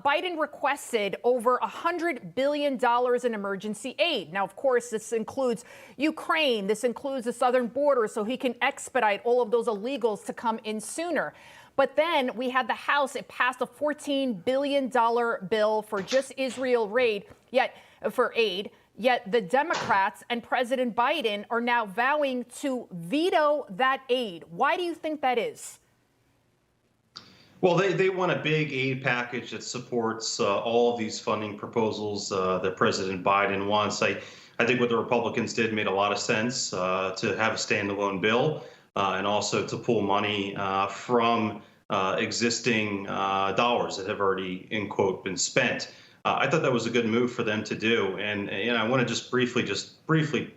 Biden requested over $100 billion in emergency aid. Now, of course, this includes Ukraine. This includes the southern border, so he can expedite all of those illegals to come in sooner. But then we had the House. It passed a $14 billion bill for just Israel aid. Yet the Democrats and President Biden are now vowing to veto that aid. Why do you think that is? Well, they want a big aid package that supports all of these funding proposals that President Biden wants. I think what the Republicans did made a lot of sense to have a standalone bill and also to pull money from existing dollars that have already, in quote, been spent. I thought that was a good move for them to do. And I want to just briefly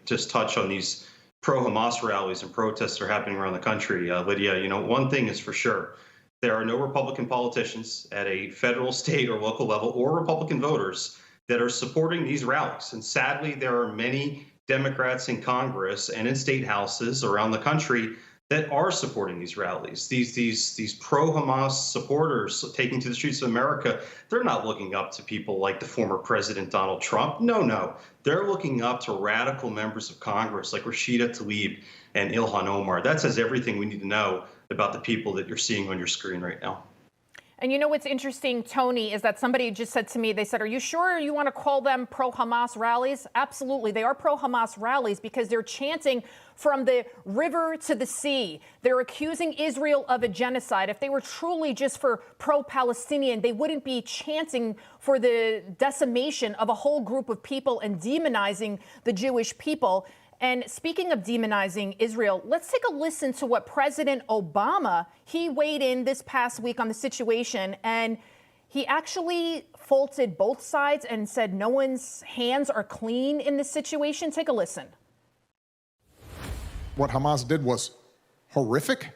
touch on these pro-Hamas rallies and protests that are happening around the country. Lydia, one thing is for sure. There are no Republican politicians at a federal, state, or local level, or Republican voters that are supporting these rallies. And sadly, there are many Democrats in Congress and in state houses around the country that are supporting these rallies. These pro-Hamas supporters taking to the streets of America, they're not looking up to people like the former President Donald Trump. No. They're looking up to radical members of Congress like Rashida Tlaib and Ilhan Omar. That says everything we need to know about the people that you're seeing on your screen right now. And you know what's interesting, Tony, is that somebody just said to me, they said, are you sure you want to call them pro-Hamas rallies? Absolutely. They are pro-Hamas rallies because they're chanting from the river to the sea. They're accusing Israel of a genocide. If they were truly just for pro-Palestinian, they wouldn't be chanting for the decimation of a whole group of people and demonizing the Jewish people. And speaking of demonizing Israel, let's take a listen to what President Obama, he weighed in this past week on the situation, and he actually faulted both sides and said no one's hands are clean in this situation. Take a listen. What Hamas did was horrific,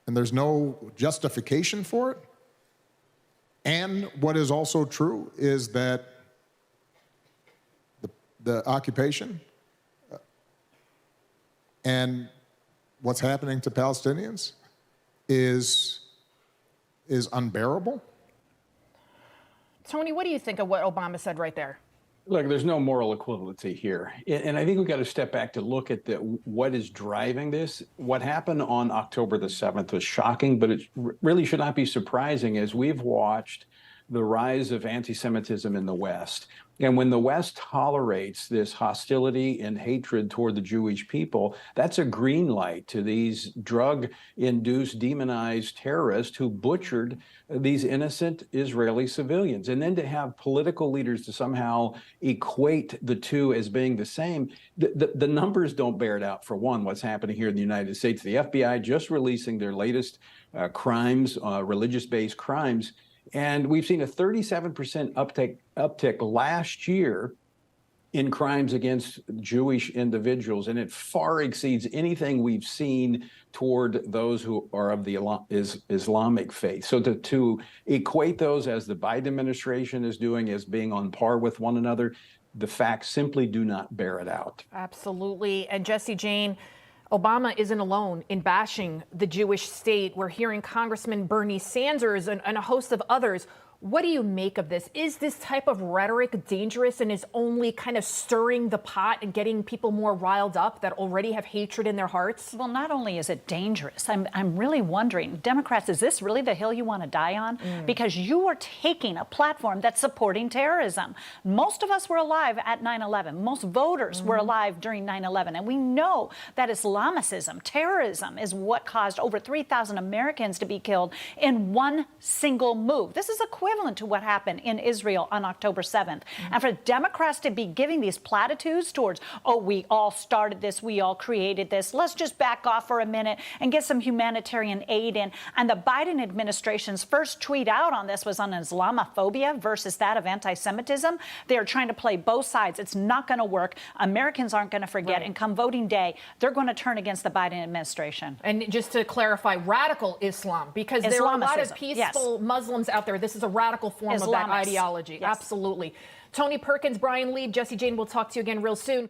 and there's no justification for it. And what is also true is that the occupation and what's happening to Palestinians is unbearable. Tony, what do you think of what Obama said right there? Look, there's no moral equivalency here. And I think we've got to step back to look at what is driving this. What happened on October the 7th was shocking, but it really should not be surprising as we've watched the rise of anti-Semitism in the West. And when the West tolerates this hostility and hatred toward the Jewish people, that's a green light to these drug-induced, demonized terrorists who butchered these innocent Israeli civilians. And then to have political leaders to somehow equate the two as being the same, the numbers don't bear it out. For one, what's happening here in the United States, the FBI just releasing their latest crimes, religious-based crimes, and we've seen a 37% uptick last year in crimes against Jewish individuals, and it far exceeds anything we've seen toward those who are of the Islamic faith. So to equate those, as the Biden administration is doing, as being on par with one another, the facts simply do not bear it out. Absolutely. And Jesse Jane, Obama isn't alone in bashing the Jewish state. We're hearing Congressman Bernie Sanders and a host of others. What do you make of this? Is this type of rhetoric dangerous and is only kind of stirring the pot and getting people more riled up that already have hatred in their hearts? Well, not only is it dangerous, I'm really wondering, Democrats, is this really the hill you want to die on? Because you are taking a platform that's supporting terrorism. Most of us were alive at 9/11. Most voters were alive during 9/11. And we know that Islamicism, terrorism, is what caused over 3,000 Americans to be killed in one single move. This is equivalent to what happened in Israel on October 7th. And for Democrats to be giving these platitudes towards, oh, we all started this, we all created this, let's just back off for a minute and get some humanitarian aid in. And the Biden administration's first tweet out on this was on Islamophobia versus that of anti-Semitism. They're trying to play both sides. It's not going to work. Americans aren't going to forget. Right. And come voting day, they're going to turn against the Biden administration. And just to clarify, radical Islam, because there are a lot of peaceful Muslims out there. This is a radical form of that ideology. Yes. Absolutely. Tony Perkins, Brian Lee, Jesse Jane, we'll talk to you again real soon.